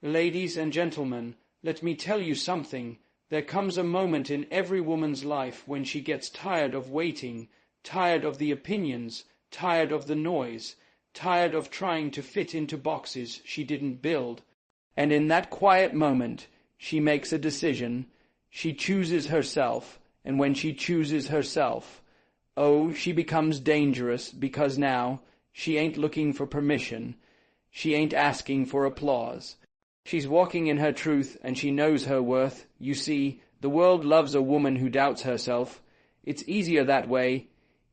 Ladies and gentlemen, let me tell you something. There comes a moment in every woman's life when she gets tired of waiting, tired of the opinions, tired of the noise, tired of trying to fit into boxes she didn't build. And in that quiet moment, she makes a decision. She chooses herself, and when she chooses herself, oh, she becomes dangerous, because now she ain't looking for permission. She ain't asking for applause. She's walking in her truth, and she knows her worth. You see, the world loves a woman who doubts herself. It's easier that way,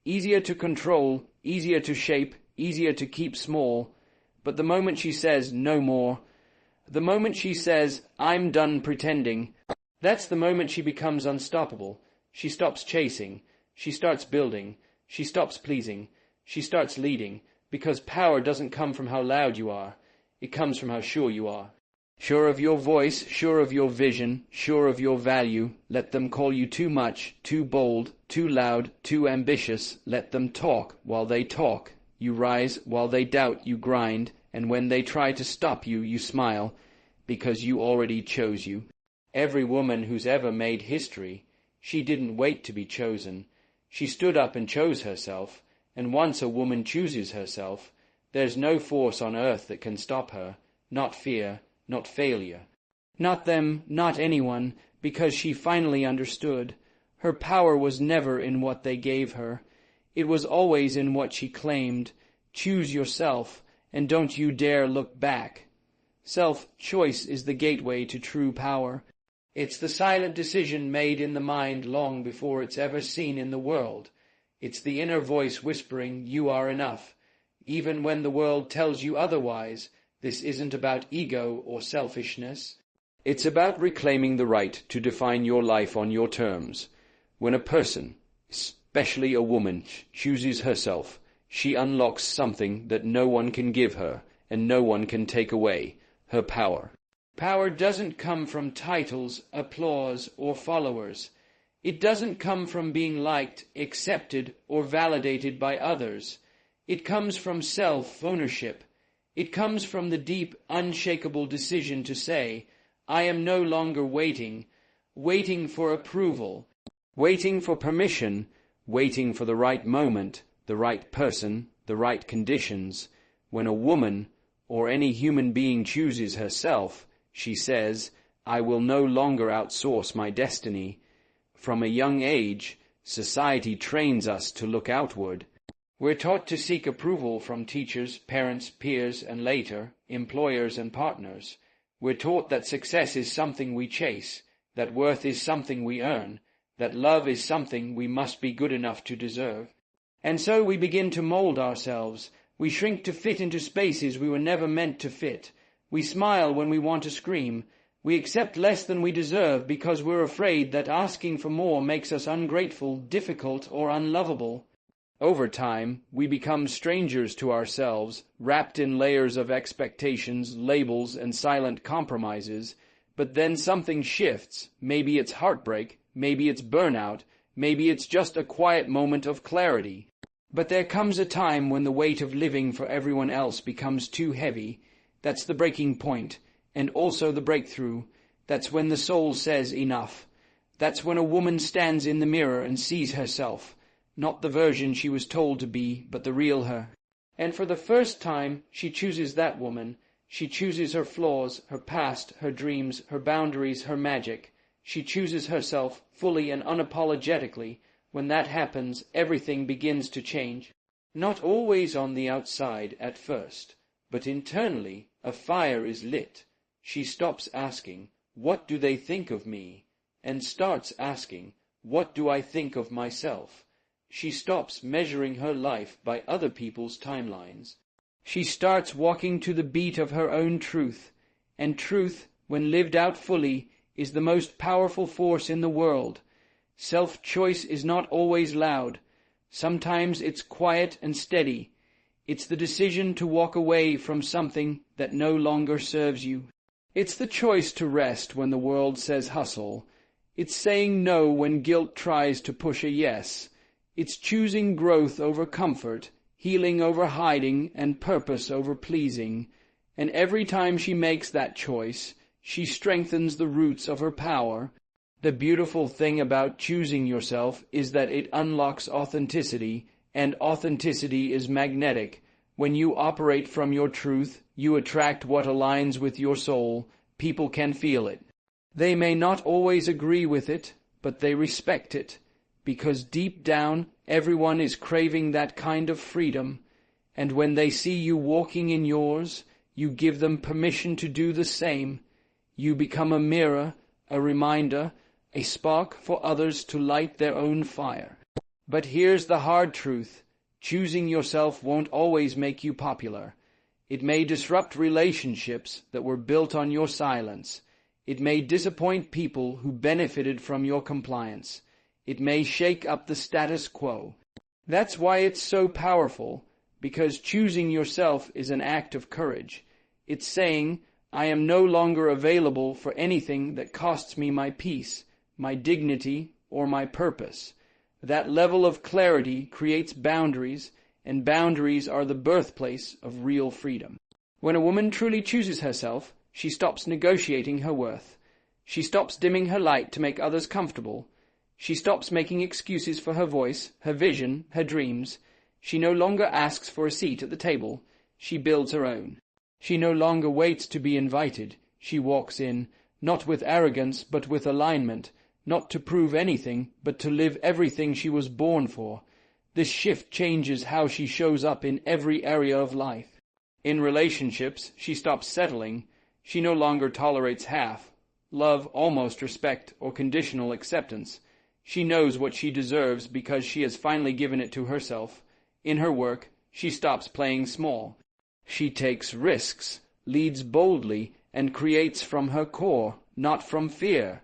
easier to control, easier to shape, easier to keep small. But the moment she says, no more, the moment she says, I'm done pretending, that's the moment she becomes unstoppable. She stops chasing. She starts building. She stops pleasing. She starts leading, because power doesn't come from how loud you are. It comes from how sure you are. Sure of your voice, sure of your vision, sure of your value. Let them call you too much, too bold, too loud, too ambitious. Let them talk while they talk. You rise while they doubt, you grind, and when they try to stop you, you smile, because you already chose you. Every woman who's ever made history, she didn't wait to be chosen. She stood up and chose herself, and once a woman chooses herself, there's no force on earth that can stop her, not fear, not failure. Not them, not anyone, because she finally understood. Her power was never in what they gave her. It was always in what she claimed. Choose yourself, and don't you dare look back. Self-choice is the gateway to true power. It's the silent decision made in the mind long before it's ever seen in the world. It's the inner voice whispering, you are enough, even when the world tells you otherwise. This isn't about ego or selfishness. It's about reclaiming the right to define your life on your terms. When a person, especially a woman, chooses herself, she unlocks something that no one can give her and no one can take away, her power. Power doesn't come from titles, applause, or followers. It doesn't come from being liked, accepted, or validated by others. It comes from self-ownership. It comes from the deep, unshakable decision to say, I am no longer waiting for approval, waiting for permission, waiting for the right moment, the right person, the right conditions. When a woman or any human being chooses herself, she says, I will no longer outsource my destiny. From a young age, society trains us to look outward. We're taught to seek approval from teachers, parents, peers, and later, employers and partners. We're taught that success is something we chase, that worth is something we earn, that love is something we must be good enough to deserve. And so we begin to mold ourselves. We shrink to fit into spaces we were never meant to fit. We smile when we want to scream. We accept less than we deserve because we're afraid that asking for more makes us ungrateful, difficult, or unlovable. Over time, we become strangers to ourselves, wrapped in layers of expectations, labels, and silent compromises. But then something shifts. Maybe it's heartbreak, maybe it's burnout, maybe it's just a quiet moment of clarity. But there comes a time when the weight of living for everyone else becomes too heavy. That's the breaking point, and also the breakthrough. That's when the soul says enough. That's when a woman stands in the mirror and sees herself. Not the version she was told to be, but the real her. And for the first time, she chooses that woman. She chooses her flaws, her past, her dreams, her boundaries, her magic. She chooses herself fully and unapologetically. When that happens, everything begins to change. Not always on the outside at first, but internally a fire is lit. She stops asking, what do they think of me? And starts asking, what do I think of myself? She stops measuring her life by other people's timelines. She starts walking to the beat of her own truth, and truth, when lived out fully, is the most powerful force in the world. Self-choice is not always loud. Sometimes it's quiet and steady. It's the decision to walk away from something that no longer serves you. It's the choice to rest when the world says hustle. It's saying no when guilt tries to push a yes. It's choosing growth over comfort, healing over hiding, and purpose over pleasing. And every time she makes that choice, she strengthens the roots of her power. The beautiful thing about choosing yourself is that it unlocks authenticity, and authenticity is magnetic. When you operate from your truth, you attract what aligns with your soul. People can feel it. They may not always agree with it, but they respect it, because deep down, everyone is craving that kind of freedom. And when they see you walking in yours, you give them permission to do the same. You become a mirror, a reminder, a spark for others to light their own fire. But here's the hard truth. Choosing yourself won't always make you popular. It may disrupt relationships that were built on your silence. It may disappoint people who benefited from your compliance. It may shake up the status quo. That's why it's so powerful, because choosing yourself is an act of courage. It's saying, I am no longer available for anything that costs me my peace, my dignity, or my purpose. That level of clarity creates boundaries, and boundaries are the birthplace of real freedom. When a woman truly chooses herself, she stops negotiating her worth. She stops dimming her light to make others comfortable. She stops making excuses for her voice, her vision, her dreams. She no longer asks for a seat at the table. She builds her own. She no longer waits to be invited. She walks in, not with arrogance, but with alignment, not to prove anything, but to live everything she was born for. This shift changes how she shows up in every area of life. In relationships, she stops settling. She no longer tolerates half, love, almost respect, or conditional acceptance. She knows what she deserves because she has finally given it to herself. In her work, she stops playing small. She takes risks, leads boldly, and creates from her core, not from fear.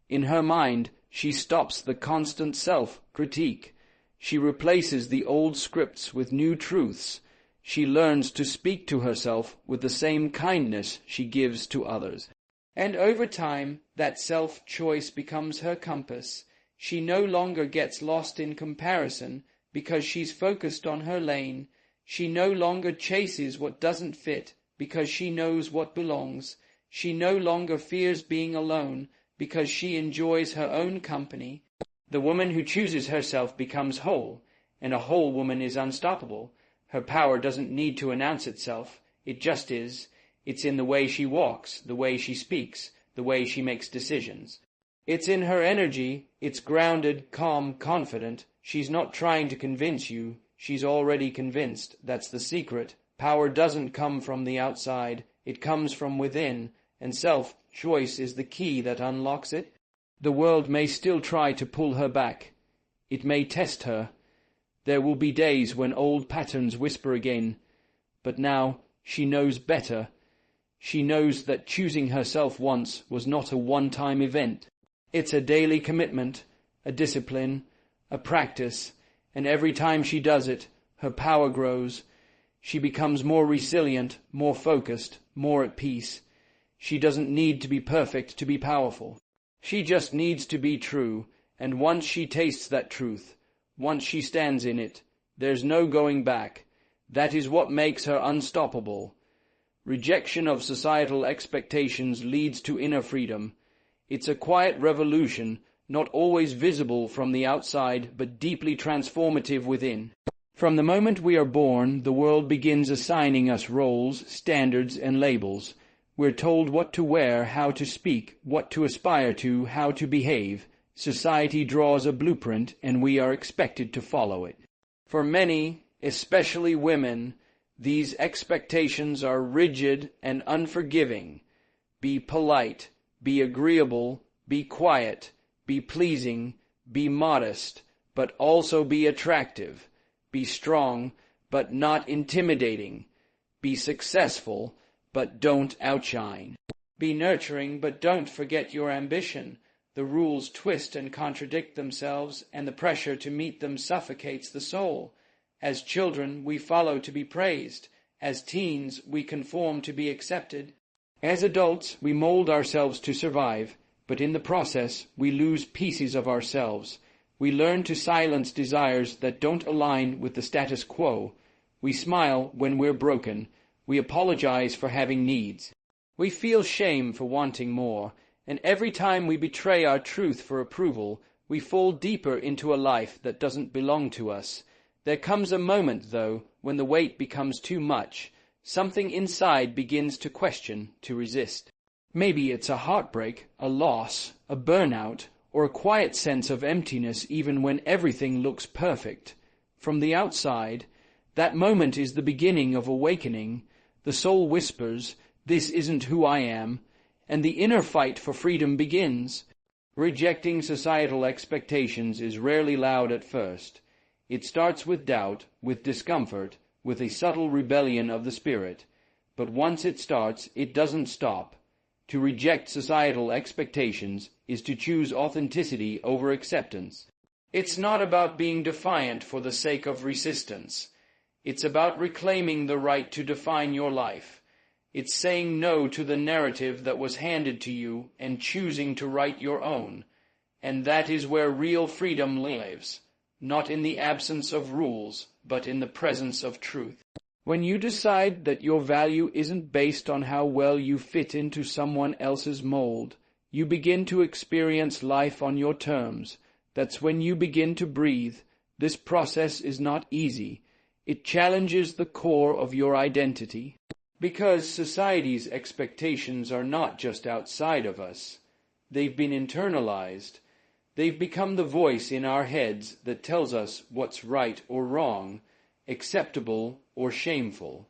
In her mind, she stops the constant self-critique. She replaces the old scripts with new truths. She learns to speak to herself with the same kindness she gives to others. And over time, that self-choice becomes her compass. She no longer gets lost in comparison because she's focused on her lane. She no longer chases what doesn't fit because she knows what belongs. She no longer fears being alone because she enjoys her own company. The woman who chooses herself becomes whole, and a whole woman is unstoppable. Her power doesn't need to announce itself. It just is. It's in the way she walks, the way she speaks, the way she makes decisions. It's in her energy. It's grounded, calm, confident. She's not trying to convince you. She's already convinced. That's the secret. Power doesn't come from the outside. It comes from within, and self-choice is the key that unlocks it. The world may still try to pull her back. It may test her. There will be days when old patterns whisper again. But now she knows better. She knows that choosing herself once was not a one-time event. It's a daily commitment, a discipline, a practice, and every time she does it, her power grows. She becomes more resilient, more focused, more at peace. She doesn't need to be perfect to be powerful. She just needs to be true, and once she tastes that truth, once she stands in it, there's no going back. That is what makes her unstoppable. Rejection of societal expectations leads to inner freedom. It's a quiet revolution, not always visible from the outside, but deeply transformative within. From the moment we are born, the world begins assigning us roles, standards, and labels. We're told what to wear, how to speak, what to aspire to, how to behave. Society draws a blueprint, and we are expected to follow it. For many, especially women, these expectations are rigid and unforgiving. Be polite, be agreeable, be quiet, be pleasing, be modest, but also be attractive. Be strong, but not intimidating. Be successful, but don't outshine. Be nurturing, but don't forget your ambition. The rules twist and contradict themselves, and the pressure to meet them suffocates the soul. As children, we follow to be praised. As teens, we conform to be accepted. As adults, we mold ourselves to survive, but in the process, we lose pieces of ourselves. We learn to silence desires that don't align with the status quo. We smile when we're broken. We apologize for having needs. We feel shame for wanting more, and every time we betray our truth for approval, we fall deeper into a life that doesn't belong to us. There comes a moment, though, when the weight becomes too much. Something inside begins to question, to resist. Maybe it's a heartbreak, a loss, a burnout, or a quiet sense of emptiness even when everything looks perfect. From the outside, that moment is the beginning of awakening. The soul whispers, "This isn't who I am," and the inner fight for freedom begins. Rejecting societal expectations is rarely loud at first. It starts with doubt, with discomfort, with a subtle rebellion of the spirit. But once it starts, it doesn't stop. To reject societal expectations is to choose authenticity over acceptance. It's not about being defiant for the sake of resistance. It's about reclaiming the right to define your life. It's saying no to the narrative that was handed to you and choosing to write your own. And that is where real freedom lives, not in the absence of rules, but in the presence of truth. When you decide that your value isn't based on how well you fit into someone else's mold, you begin to experience life on your terms. That's when you begin to breathe. This process is not easy. It challenges the core of your identity. Because society's expectations are not just outside of us. They've been internalized. They've become the voice in our heads that tells us what's right or wrong, acceptable or shameful.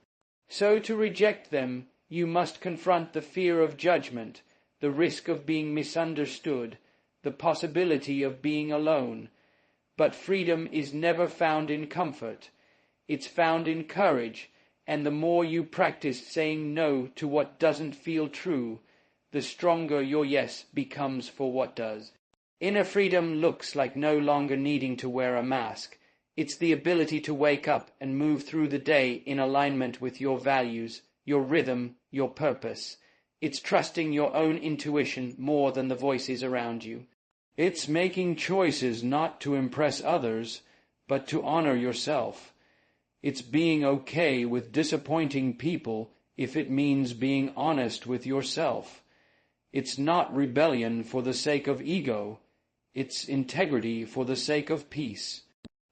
So to reject them, you must confront the fear of judgment, the risk of being misunderstood, the possibility of being alone. But freedom is never found in comfort. It's found in courage, and the more you practice saying no to what doesn't feel true, the stronger your yes becomes for what does. Inner freedom looks like no longer needing to wear a mask. It's the ability to wake up and move through the day in alignment with your values, your rhythm, your purpose. It's trusting your own intuition more than the voices around you. It's making choices not to impress others, but to honor yourself. It's being okay with disappointing people if it means being honest with yourself. It's not rebellion for the sake of ego. It's integrity for the sake of peace.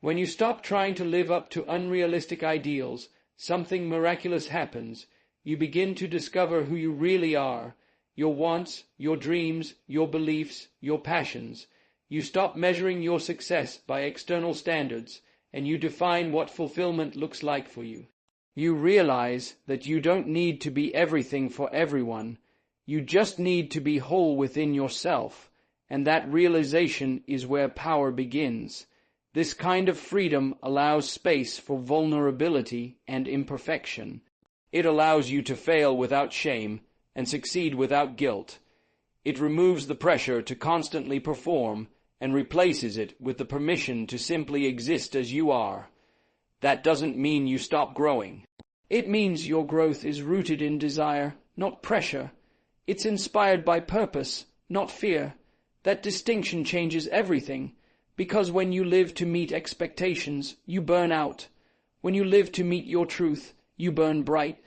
When you stop trying to live up to unrealistic ideals, something miraculous happens. You begin to discover who you really are, your wants, your dreams, your beliefs, your passions. You stop measuring your success by external standards, and you define what fulfillment looks like for you. You realize that you don't need to be everything for everyone. You just need to be whole within yourself, and that realization is where power begins. This kind of freedom allows space for vulnerability and imperfection. It allows you to fail without shame and succeed without guilt. It removes the pressure to constantly perform and replaces it with the permission to simply exist as you are. That doesn't mean you stop growing. It means your growth is rooted in desire, not pressure. It's inspired by purpose, not fear. That distinction changes everything, because when you live to meet expectations, you burn out. When you live to meet your truth, you burn bright.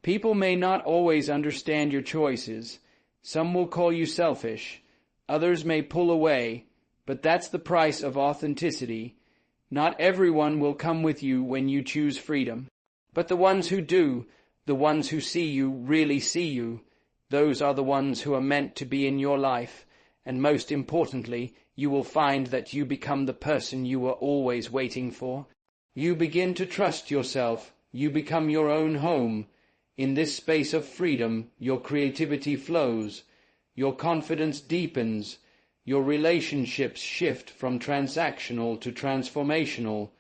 People may not always understand your choices. Some will call you selfish. Others may pull away. But that's the price of authenticity. Not everyone will come with you when you choose freedom. But the ones who do, the ones who see you really see you, those are the ones who are meant to be in your life. And most importantly, you will find that you become the person you were always waiting for. You begin to trust yourself. You become your own home. In this space of freedom, your creativity flows. Your confidence deepens. Your relationships shift from transactional to transformational.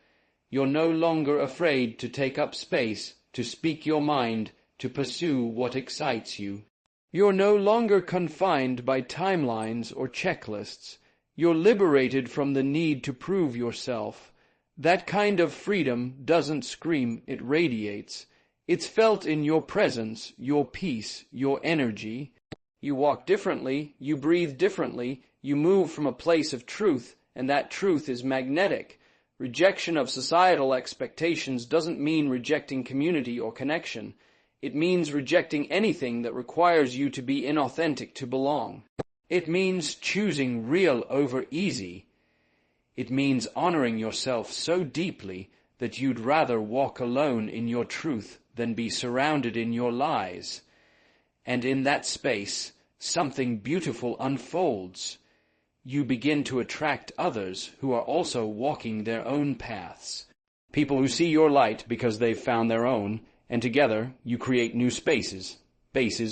You're no longer afraid to take up space, to speak your mind, to pursue what excites you. You're no longer confined by timelines or checklists. You're liberated from the need to prove yourself. That kind of freedom doesn't scream, it radiates. It's felt in your presence, your peace, your energy. You walk differently, you breathe differently, you move from a place of truth, and that truth is magnetic. Rejection of societal expectations doesn't mean rejecting community or connection. It means rejecting anything that requires you to be inauthentic to belong. It means choosing real over easy. It means honoring yourself so deeply that you'd rather walk alone in your truth than be surrounded in your lies. And in that space, something beautiful unfolds. You begin to attract others who are also walking their own paths. People who see your light because they've found their own, and together you create new spaces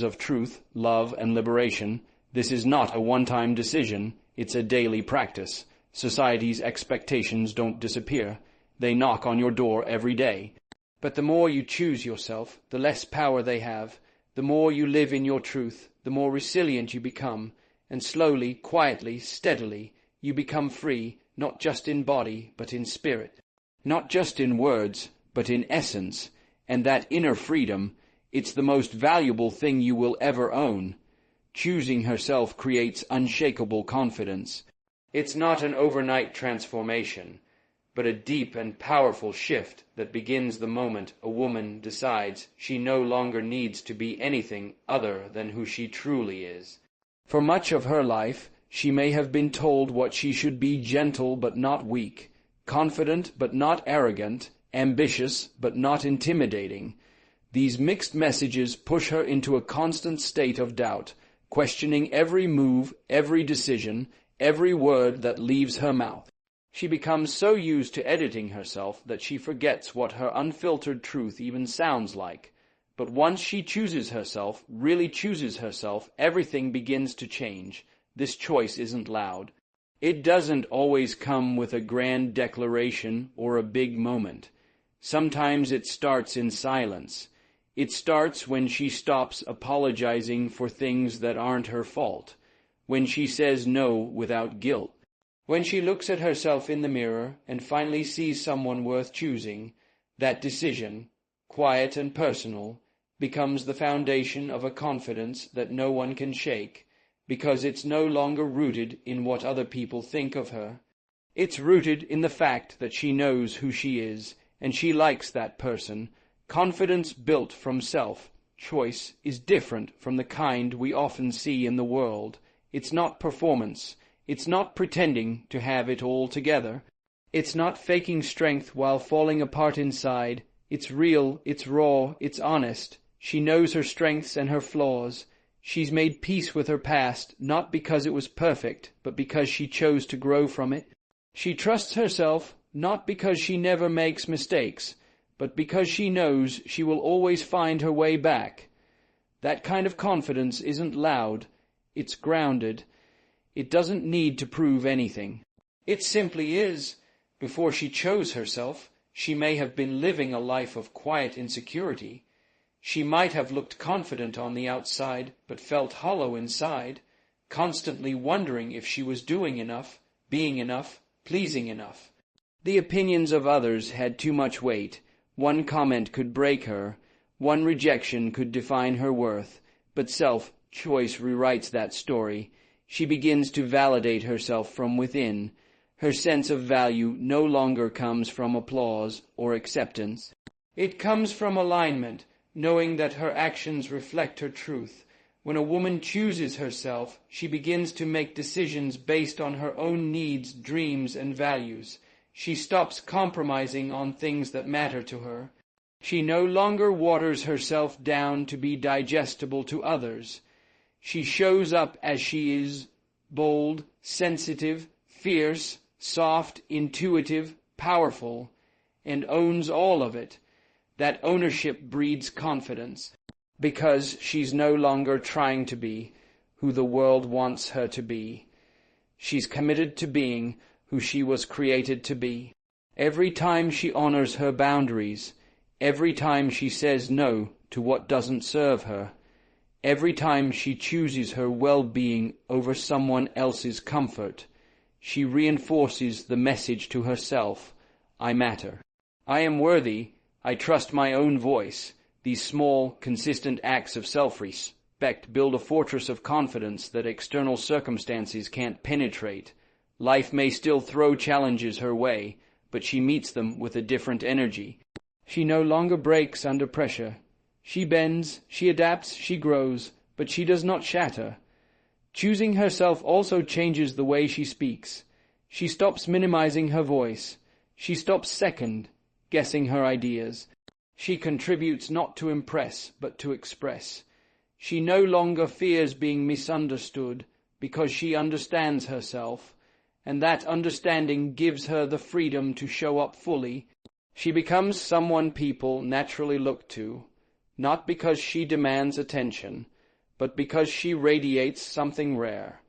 of truth, love, and liberation. This is not a one-time decision, it's a daily practice. Society's expectations don't disappear. They knock on your door every day. But the more you choose yourself, the less power they have. The more you live in your truth, the more resilient you become, and slowly, quietly, steadily, you become free, not just in body, but in spirit. Not just in words, but in essence. And that inner freedom, it's the most valuable thing you will ever own. Choosing herself creates unshakable confidence. It's not an overnight transformation, but a deep and powerful shift that begins the moment a woman decides she no longer needs to be anything other than who she truly is. For much of her life, she may have been told what she should be: gentle but not weak, confident but not arrogant, ambitious but not intimidating. These mixed messages push her into a constant state of doubt, questioning every move, every decision, every word that leaves her mouth. She becomes so used to editing herself that she forgets what her unfiltered truth even sounds like. But once she chooses herself, really chooses herself, everything begins to change. This choice isn't loud. It doesn't always come with a grand declaration or a big moment. Sometimes it starts in silence. It starts when she stops apologizing for things that aren't her fault, when she says no without guilt, when she looks at herself in the mirror and finally sees someone worth choosing. That decision, quiet and personal, becomes the foundation of a confidence that no one can shake, because it's no longer rooted in what other people think of her. It's rooted in the fact that she knows who she is, and she likes that person. Confidence built from self-choice is different from the kind we often see in the world. It's not performance. It's not pretending to have it all together. It's not faking strength while falling apart inside. It's real, it's raw, it's honest. She knows her strengths and her flaws. She's made peace with her past, not because it was perfect, but because she chose to grow from it. She trusts herself, not because she never makes mistakes, but because she knows she will always find her way back. That kind of confidence isn't loud, it's grounded. It doesn't need to prove anything. It simply is. Before she chose herself, she may have been living a life of quiet insecurity. She might have looked confident on the outside, but felt hollow inside, constantly wondering if she was doing enough, being enough, pleasing enough. The opinions of others had too much weight. One comment could break her. One rejection could define her worth. But self-choice rewrites that story. She begins to validate herself from within. Her sense of value no longer comes from applause or acceptance. It comes from alignment, knowing that her actions reflect her truth. When a woman chooses herself, she begins to make decisions based on her own needs, dreams, and values. She stops compromising on things that matter to her. She no longer waters herself down to be digestible to others. She shows up as she is, bold, sensitive, fierce, soft, intuitive, powerful, and owns all of it. That ownership breeds confidence, because she's no longer trying to be who the world wants her to be. She's committed to being who she was created to be. Every time she honors her boundaries, every time she says no to what doesn't serve her, every time she chooses her well-being over someone else's comfort, she reinforces the message to herself: I matter. I am worthy. I trust my own voice. These small, consistent acts of self-respect build a fortress of confidence that external circumstances can't penetrate. Life may still throw challenges her way, but she meets them with a different energy. She no longer breaks under pressure. She bends, she adapts, she grows, but she does not shatter. Choosing herself also changes the way she speaks. She stops minimizing her voice. She stops guessing her ideas. She contributes not to impress, but to express. She no longer fears being misunderstood because she understands herself, and that understanding gives her the freedom to show up fully. She becomes someone people naturally look to, not because she demands attention, but because she radiates something rare.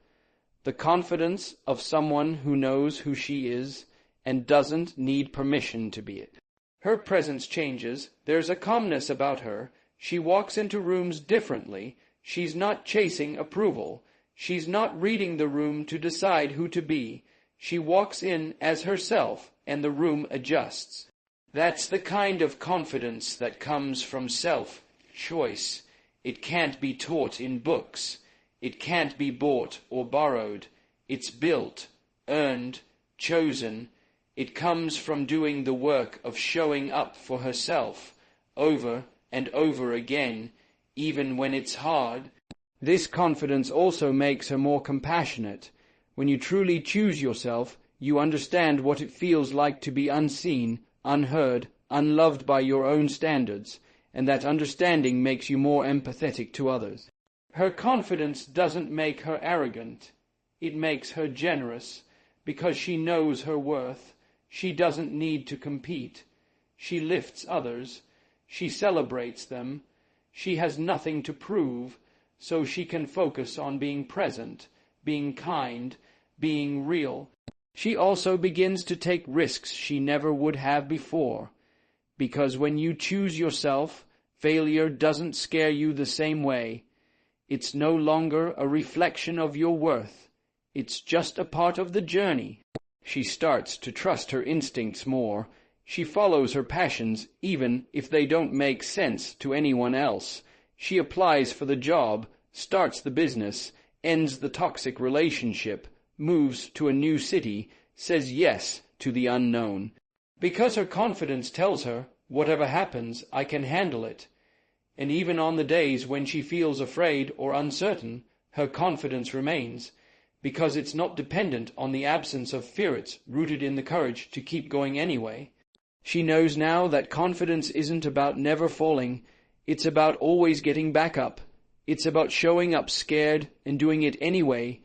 The confidence of someone who knows who she is and doesn't need permission to be it. Her presence changes. There's a calmness about her. She walks into rooms differently. She's not chasing approval. She's not reading the room to decide who to be. She walks in as herself, and the room adjusts. That's the kind of confidence that comes from self-choice. It can't be taught in books. It can't be bought or borrowed. It's built, earned, chosen. It comes from doing the work of showing up for herself over and over again, even when it's hard. This confidence also makes her more compassionate. When you truly choose yourself, you understand what it feels like to be unseen, unheard, unloved by your own standards, and that understanding makes you more empathetic to others. Her confidence doesn't make her arrogant. It makes her generous, because she knows her worth. She doesn't need to compete. She lifts others. She celebrates them. She has nothing to prove, so she can focus on being present, being kind, being real. She also begins to take risks she never would have before, because when you choose yourself, failure doesn't scare you the same way. It's no longer a reflection of your worth. It's just a part of the journey. She starts to trust her instincts more. She follows her passions even if they don't make sense to anyone else. She applies for the job, starts the business, ends the toxic relationship, moves to a new city, says yes to the unknown. Because her confidence tells her, whatever happens, I can handle it. And even on the days when she feels afraid or uncertain, her confidence remains, because it's not dependent on the absence of fear. It's rooted in the courage to keep going anyway. She knows now that confidence isn't about never falling. It's about always getting back up. It's about showing up scared and doing it anyway.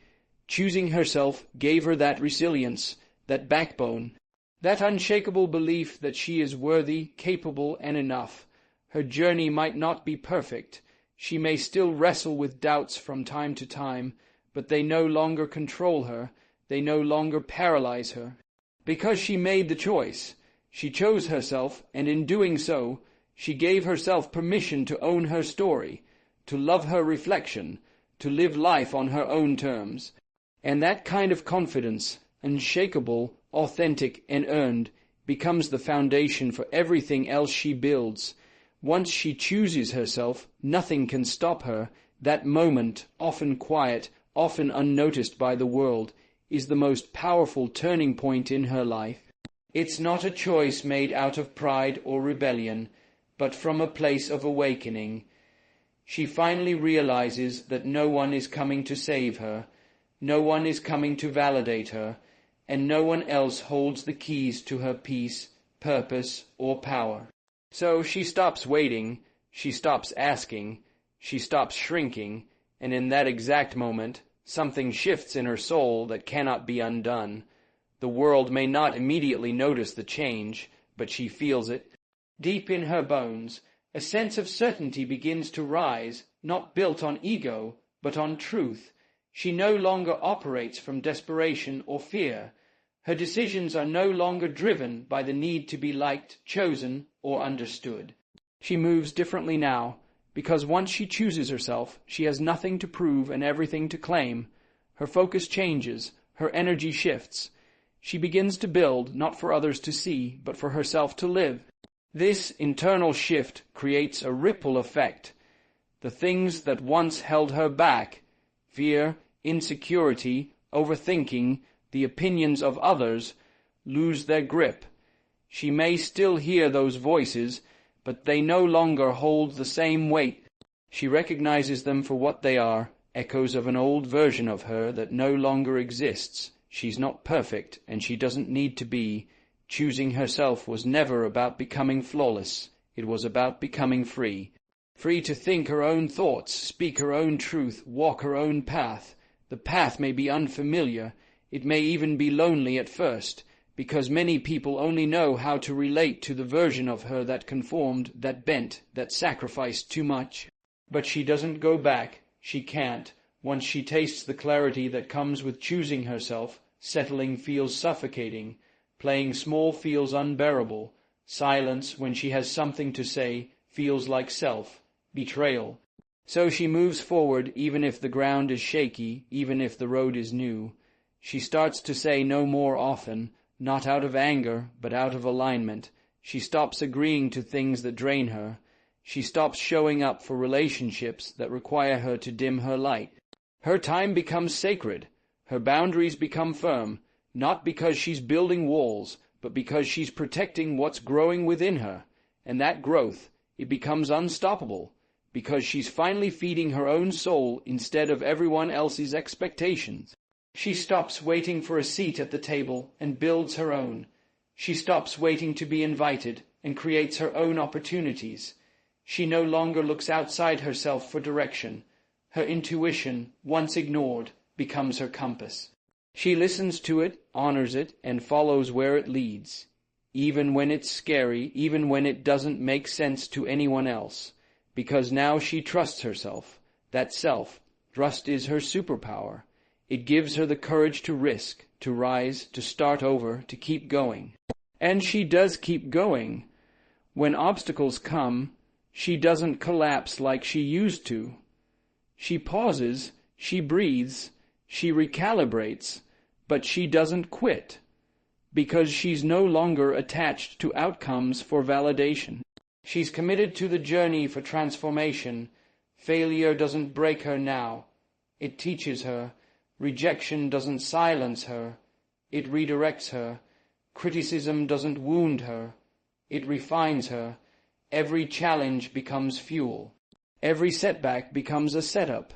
Choosing herself gave her that resilience, that backbone, that unshakable belief that she is worthy, capable, and enough. Her journey might not be perfect. She may still wrestle with doubts from time to time, but they no longer control her. They no longer paralyze her. Because she made the choice. She chose herself, and in doing so, she gave herself permission to own her story, to love her reflection, to live life on her own terms. And that kind of confidence, unshakable, authentic, and earned, becomes the foundation for everything else she builds. Once she chooses herself, nothing can stop her. That moment, often quiet, often unnoticed by the world, is the most powerful turning point in her life. It's not a choice made out of pride or rebellion, but from a place of awakening. She finally realizes that no one is coming to save her, no one is coming to validate her, and no one else holds the keys to her peace, purpose, or power. So she stops waiting, she stops asking, she stops shrinking, and in that exact moment, something shifts in her soul that cannot be undone. The world may not immediately notice the change, but she feels it. Deep in her bones, a sense of certainty begins to rise, not built on ego, but on truth. She no longer operates from desperation or fear. Her decisions are no longer driven by the need to be liked, chosen, or understood. She moves differently now, because once she chooses herself, she has nothing to prove and everything to claim. Her focus changes, her energy shifts. She begins to build, not for others to see, but for herself to live. This internal shift creates a ripple effect. The things that once held her back, fear, insecurity, overthinking, the opinions of others, lose their grip. She may still hear those voices, but they no longer hold the same weight. She recognizes them for what they are, echoes of an old version of her that no longer exists. She's not perfect, and she doesn't need to be. Choosing herself was never about becoming flawless. It was about becoming free. Free to think her own thoughts, speak her own truth, walk her own path. The path may be unfamiliar. It may even be lonely at first, because many people only know how to relate to the version of her that conformed, that bent, that sacrificed too much. But she doesn't go back. She can't. Once she tastes the clarity that comes with choosing herself, settling feels suffocating. Playing small feels unbearable. Silence, when she has something to say, feels like betrayal. So she moves forward, even if the ground is shaky, even if the road is new. She starts to say no more often, not out of anger, but out of alignment. She stops agreeing to things that drain her. She stops showing up for relationships that require her to dim her light. Her time becomes sacred. Her boundaries become firm, not because she's building walls, but because she's protecting what's growing within her. And that growth, it becomes unstoppable, because she's finally feeding her own soul instead of everyone else's expectations. She stops waiting for a seat at the table and builds her own. She stops waiting to be invited and creates her own opportunities. She no longer looks outside herself for direction. Her intuition, once ignored, becomes her compass. She listens to it, honors it, and follows where it leads, even when it's scary, even when it doesn't make sense to anyone else, because now she trusts herself. That self-trust is her superpower. It gives her the courage to risk, to rise, to start over, to keep going. And she does keep going. When obstacles come, she doesn't collapse like she used to. She pauses, she breathes, she recalibrates, but she doesn't quit, because she's no longer attached to outcomes for validation. She's committed to the journey for transformation. Failure doesn't break her now. It teaches her. Rejection doesn't silence her. It redirects her. Criticism doesn't wound her. It refines her. Every challenge becomes fuel. Every setback becomes a setup.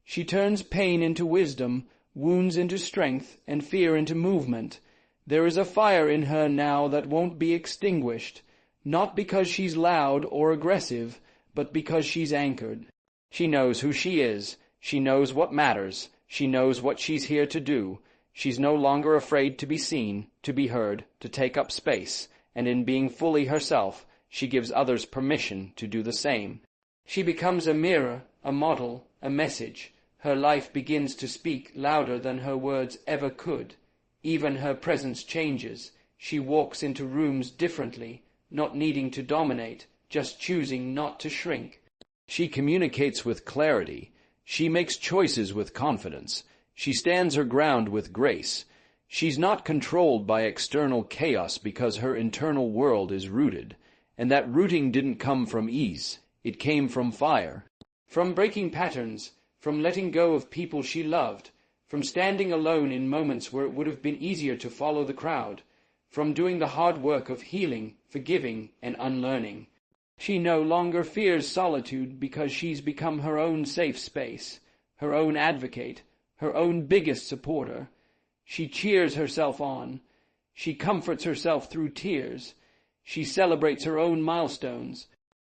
She turns pain into wisdom, wounds into strength, and fear into movement. There is a fire in her now that won't be extinguished, not because she's loud or aggressive, but because she's anchored. She knows who she is. She knows what matters. She knows what she's here to do. She's no longer afraid to be seen, to be heard, to take up space, and in being fully herself, she gives others permission to do the same. She becomes a mirror, a model, a message. Her life begins to speak louder than her words ever could. Even her presence changes. She walks into rooms differently, not needing to dominate, just choosing not to shrink. She communicates with clarity. She makes choices with confidence. She stands her ground with grace. She's not controlled by external chaos because her internal world is rooted. And that rooting didn't come from ease. It came from fire. From breaking patterns, from letting go of people she loved, from standing alone in moments where it would have been easier to follow the crowd, from doing the hard work of healing, forgiving, and unlearning. She no longer fears solitude because she's become her own safe space, her own advocate, her own biggest supporter. She cheers herself on. She comforts herself through tears. She celebrates her own milestones,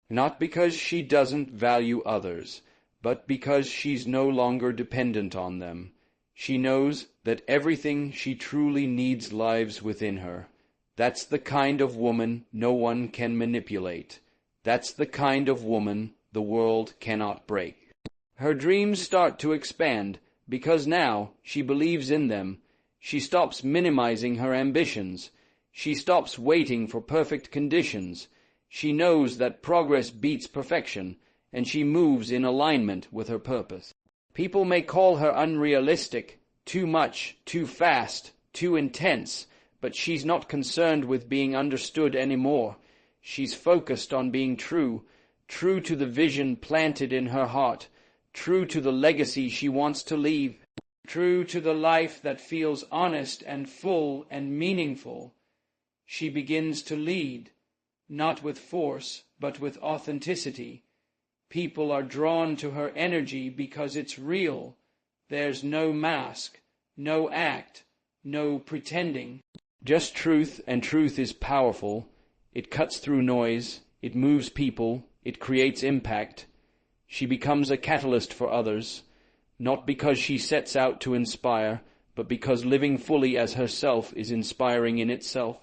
not because she doesn't value others, but because she's no longer dependent on them. She knows that everything she truly needs lives within her. That's the kind of woman no one can manipulate. That's the kind of woman the world cannot break. Her dreams start to expand because now she believes in them. She stops minimizing her ambitions. She stops waiting for perfect conditions. She knows that progress beats perfection, and she moves in alignment with her purpose. People may call her unrealistic, too much, too fast, too intense, but she's not concerned with being understood anymore. She's focused on being true, true to the vision planted in her heart, true to the legacy she wants to leave, true to the life that feels honest and full and meaningful. She begins to lead, not with force, but with authenticity. People are drawn to her energy because it's real. There's no mask, no act, no pretending. Just truth, and truth is powerful. It cuts through noise, it moves people, it creates impact. She becomes a catalyst for others, not because she sets out to inspire, but because living fully as herself is inspiring in itself.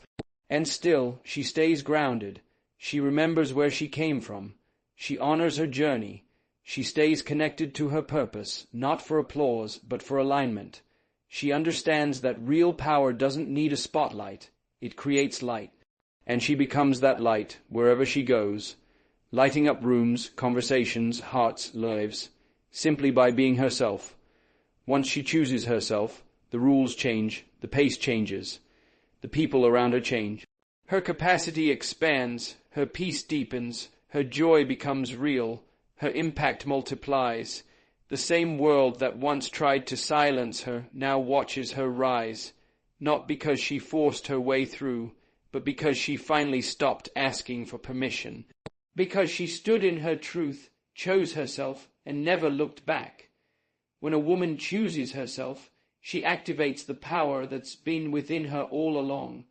And still, she stays grounded. She remembers where she came from. She honors her journey. She stays connected to her purpose, not for applause, but for alignment. She understands that real power doesn't need a spotlight. It creates light. And she becomes that light wherever she goes, lighting up rooms, conversations, hearts, lives, simply by being herself. Once she chooses herself, the rules change, the pace changes, the people around her change. Her capacity expands, her peace deepens, her joy becomes real, her impact multiplies. The same world that once tried to silence her now watches her rise, not because she forced her way through, but because she finally stopped asking for permission. Because she stood in her truth, chose herself, and never looked back. When a woman chooses herself, she activates the power that's been within her all along.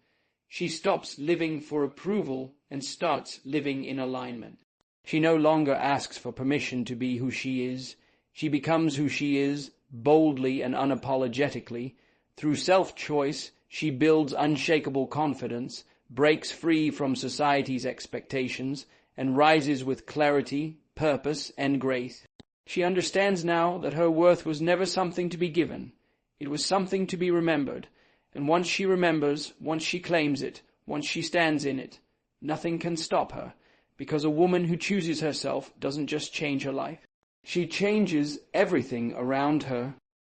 She stops living for approval and starts living in alignment. She no longer asks for permission to be who she is. She becomes who she is, boldly and unapologetically. Through self-choice, she builds unshakable confidence, breaks free from society's expectations, and rises with clarity, purpose, and grace. She understands now that her worth was never something to be given. It was something to be remembered. And once she remembers, once she claims it, once she stands in it, nothing can stop her, because a woman who chooses herself doesn't just change her life. She changes everything around her